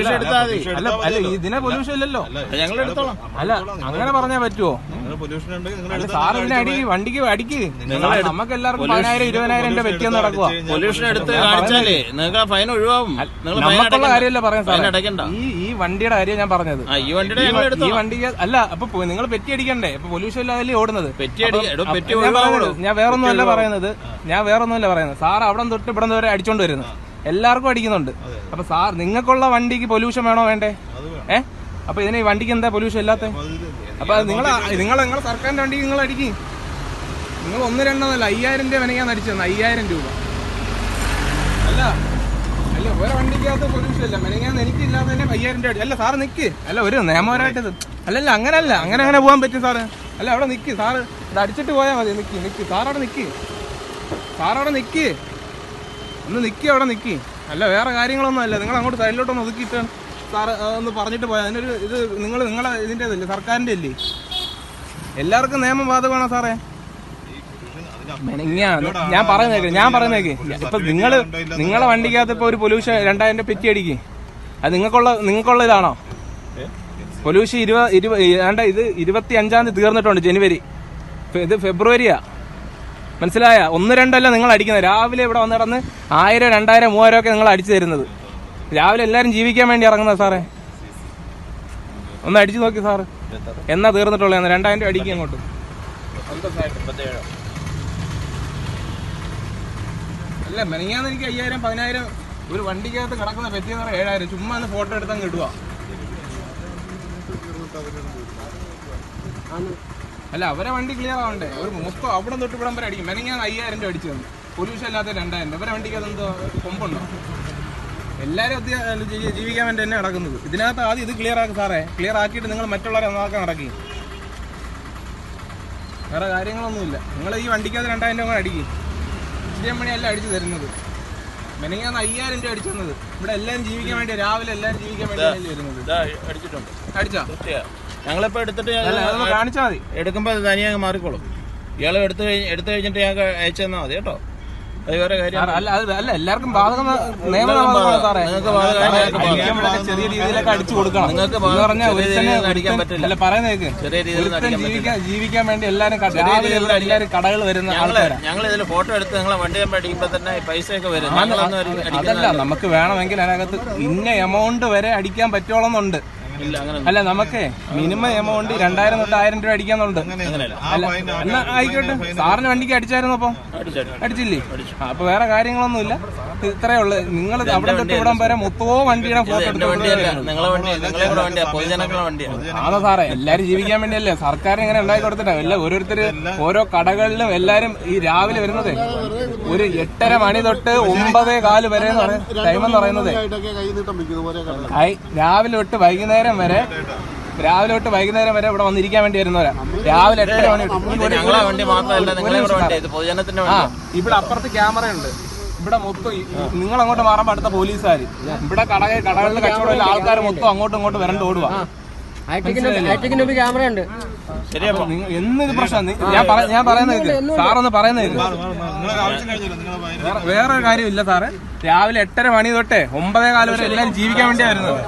Pollution എടുത്താൽ മതി. അല്ല ഇതിനെ പൊല്യൂഷൻ ഇല്ലല്ലോ, ഞങ്ങൾ എടുത്തോളാം. അല്ല അങ്ങനെ പറഞ്ഞാൽ പറ്റുമോ? സാർ ഇതിനെ അടിക്ക്, വണ്ടിക്ക് അടിക്ക്. നമുക്ക് എല്ലാവർക്കും 10,000-20,000 രൂപ പറ്റിയെന്ന് നടക്കുക. പൊല്യൂഷൻ എടുത്ത് കാണിച്ചാലേ നിങ്ങൾക്ക് ഫൈൻ ഒഴിവാകും. നമുക്കുള്ള കാര്യമല്ല പറയാൻ സാർ, ഈ വണ്ടിയുടെ കാര്യം ഞാൻ പറഞ്ഞത്. ഈ വണ്ടിക്ക് അല്ല, അപ്പൊ നിങ്ങൾ പെറ്റി അടിക്കണ്ടേ? അപ്പൊ പൊല്യൂഷൻ ഇല്ലാതെ ഓടുന്നത്. ഞാൻ വേറൊന്നുമല്ല പറയുന്നത്. സാർ അവിടെ തൊട്ട് ഇവിടെ വരെ അടിച്ചോണ്ട് വരുന്നത്, എല്ലാവർക്കും അടിക്കുന്നുണ്ട്. അപ്പൊ സാർ നിങ്ങൾക്കുള്ള വണ്ടിക്ക് പൊല്യൂഷൻ വേണോ വേണ്ടേ? അപ്പൊ ഇതിന് ഈ വണ്ടിക്ക് എന്താ പൊല്യൂഷൻ ഇല്ലാത്ത? അപ്പൊ നിങ്ങൾ സർക്കാരിന്റെ വണ്ടിക്ക് നിങ്ങൾ അടിക്കും. നിങ്ങൾ 1-2 5,000 രൂപ വിനയാൻ അടിച്ചത്. 5,000 രൂപ അല്ല വേറെ വണ്ടിക്കകത്ത് പൊല്യൂഷൻ ഇല്ല. മെനങ്ങാൻ എനിക്കില്ലാതെ തന്നെ 5,000 രൂപ. അല്ല സാറ് നിക്ക്, അല്ല ഒരു നിയമപരമായിട്ടത് അല്ലല്ല, അങ്ങനെ പോകാൻ പറ്റും സാറ്. അല്ല അവിടെ നിക്ക് സാറ്, ഇത് അടിച്ചിട്ട് പോയാൽ മതി. നിക്ക് സാറവിടെ നിക്ക്, ഒന്ന് നിക്ക്, അവിടെ നിക്ക്. അല്ല വേറെ കാര്യങ്ങളൊന്നും അല്ല. നിങ്ങൾ അങ്ങോട്ട് സൈഡിലോട്ടൊന്ന് ഒതുക്കിയിട്ട് സാറ് ഒന്ന് പറഞ്ഞിട്ട് പോയാൽ അതിനൊരു ഇത് നിങ്ങളെ ഇതിൻ്റെ ഇതല്ലേ, സർക്കാരിൻ്റെ അല്ലേ? എല്ലാവർക്കും നിയമം ബാധകമാണോ സാറേ? ഞാൻ പറയുന്നേക്ക് ഇപ്പൊ നിങ്ങളെ വണ്ടിക്കകത്ത് ഇപ്പൊ ഒരു പൊല്യൂഷൻ 2,000 രൂപ പെറ്റി അടിക്കും. അത് നിങ്ങൾക്കുള്ള ഇതാണോ പൊല്യൂഷൻ? ഇത് 25-ാം തീയതി തീർന്നിട്ടുണ്ട്, ജനുവരി. ഇത് ഫെബ്രുവരിയാ, മനസ്സിലായ? 1-2 നിങ്ങൾ അടിക്കുന്നത്. രാവിലെ ഇവിടെ വന്ന് കിടന്ന് 1,000, 2,000, 3,000 ഒക്കെ നിങ്ങൾ അടിച്ചു തരുന്നത്. രാവിലെ എല്ലാവരും ജീവിക്കാൻ വേണ്ടി ഇറങ്ങുന്നത് സാറേ. ഒന്ന് അടിച്ചു നോക്കി സാറ്, എന്നാ തീർന്നിട്ടുള്ള 2,000 രൂപ അടിക്കുക അങ്ങോട്ട്. അല്ല മെനങ്ങാന്ന് എനിക്ക് 5,000, 10,000 ഒരു വണ്ടിക്കകത്ത് കിടക്കുന്ന പറ്റിയെന്ന് പറഞ്ഞാൽ 7,000. ചുമ്മാ ഒന്ന് ഫോട്ടോ എടുത്തങ്ങ് ഇടുക. അല്ല അവരെ വണ്ടി ക്ലിയർ ആവണ്ടേ? ഒരു മൊത്തം അവിടെ തൊട്ട് ഇവിടം വരെ അടിക്കും. മെനങ്ങാൻ 5,000 രൂപ അടിച്ചു തന്നു. പൊല്യൂഷൻ അല്ലാത്ത 2,000. ഇവരെ വണ്ടിക്കകത്ത് എന്തോ കൊമ്പുണ്ടോ? എല്ലാവരും ജീവിക്കാൻ വേണ്ടി തന്നെ നടക്കുന്നത്. ഇതിനകത്ത് ആദ്യം ഇത് ക്ലിയർ ആക്കി സാറേ. ക്ലിയർ ആക്കിയിട്ട് നിങ്ങൾ മറ്റുള്ളവരെ നന്നാക്കാൻ നടക്കി. വേറെ കാര്യങ്ങളൊന്നുമില്ല. നിങ്ങൾ ഈ വണ്ടിക്കകത്ത് 2,000 രൂപ അടിക്കും. മണിയല്ല അടിച്ചു തരുന്നത്. മെനങ്ങാന്ന് 5,000 രൂപ അടിച്ചു തന്നത്. ഇവിടെ എല്ലാവരും ജീവിക്കാൻ വേണ്ടി, രാവിലെ എല്ലാവരും ജീവിക്കാൻ വേണ്ടി വരുന്നത്. അടിച്ചോ? ഞങ്ങളിപ്പോ എടുത്തിട്ട് കാണിച്ചാൽ മതി. എടുക്കുമ്പോ തനിയെ മാറിക്കോളും. ഇയാളെ എടുത്തു കഴിഞ്ഞിട്ട് ഞങ്ങൾക്ക് അയച്ചു തന്നാൽ മതി കേട്ടോ. അത് വേറെ കാര്യം അല്ല, എല്ലാവർക്കും ബാധകം നിയമം സാറേ. ചെറിയ രീതിയിലൊക്കെ അടിച്ചു കൊടുക്കണം. നിങ്ങൾക്ക് അടിക്കാൻ പറ്റില്ല. അല്ല പറയുന്നേക്ക്, ചെറിയ രീതിയിൽ ജീവിക്കാൻ വേണ്ടി എല്ലാരും കടകൾ വരുന്ന ആൾക്കാരാണ്. ഞങ്ങൾ ഇതിൽ ഫോട്ടോ എടുത്ത് നിങ്ങളെ വണ്ടി അടിക്കുമ്പോ തന്നെ പൈസയൊക്കെ വരും. അതല്ല, നമുക്ക് വേണമെങ്കിൽ അതിനകത്ത് ഇന്ന എമൗണ്ട് വരെ അടിക്കാൻ പറ്റുള്ളൂന്നുണ്ട്. അല്ല നമുക്ക് മിനിമം എമൗണ്ട് 2,000 തൊട്ട് 1,000 രൂപ അടിക്കാന്നുണ്ട്. എന്നാ ആയിക്കോട്ടെ. സാറിന് വണ്ടിക്ക് അടിച്ചായിരുന്നു? അപ്പൊ അടിച്ചില്ലേ? അപ്പൊ വേറെ കാര്യങ്ങളൊന്നുമില്ല, ഇത്രയേ ഉള്ളു. നിങ്ങൾ അവിടെ തൊട്ട് ഇവിടം വരെ മൊത്തവും വണ്ടിയുടെ ഫോട്ടോ എടുത്ത്. ആണോ സാറേ? എല്ലാരും ജീവിക്കാൻ വേണ്ടിയല്ലേ സർക്കാർ ഇങ്ങനെ ഉണ്ടാക്കി കൊടുത്തിട്ടാ. എല്ലാം ഓരോരുത്തര് ഓരോ കടകളിലും എല്ലാരും ഈ രാവിലെ വരുന്നത് ഒരു 8:30 മണി തൊട്ട് 9:15 വരെ ടൈം എന്ന് പറയുന്നത്. രാവിലെ തൊട്ട് വൈകുന്നേരം വരെ ഇവിടെ വന്നിരിക്കാൻ വേണ്ടി വരുന്നവരാ. രാവിലെ 8:30 മണി. ഇവിടെ അപ്പുറത്ത് ക്യാമറ ഉണ്ട്. ഇവിടെ മൊത്തം നിങ്ങൾ അങ്ങോട്ട് മാറുമ്പോ അടുത്ത പോലീസുകാര്. ഇവിടെ കടകളിൽ കച്ചവടം ആൾക്കാർ മൊത്തം അങ്ങോട്ടും ഇങ്ങോട്ടും വരണ്ട് ഓടുക. ക്യാമറ ഉണ്ട്. എന്നിത് പ്രശ്നം ഞാൻ പറയുന്നത് സാറൊന്ന് പറയുന്നത്. വേറെ കാര്യമില്ല സാറേ. രാവിലെ 8:30 മണി തൊട്ടേ 9:15 വരെ എല്ലാവരും ജീവിക്കാൻ വേണ്ടിയാ വരുന്നത്.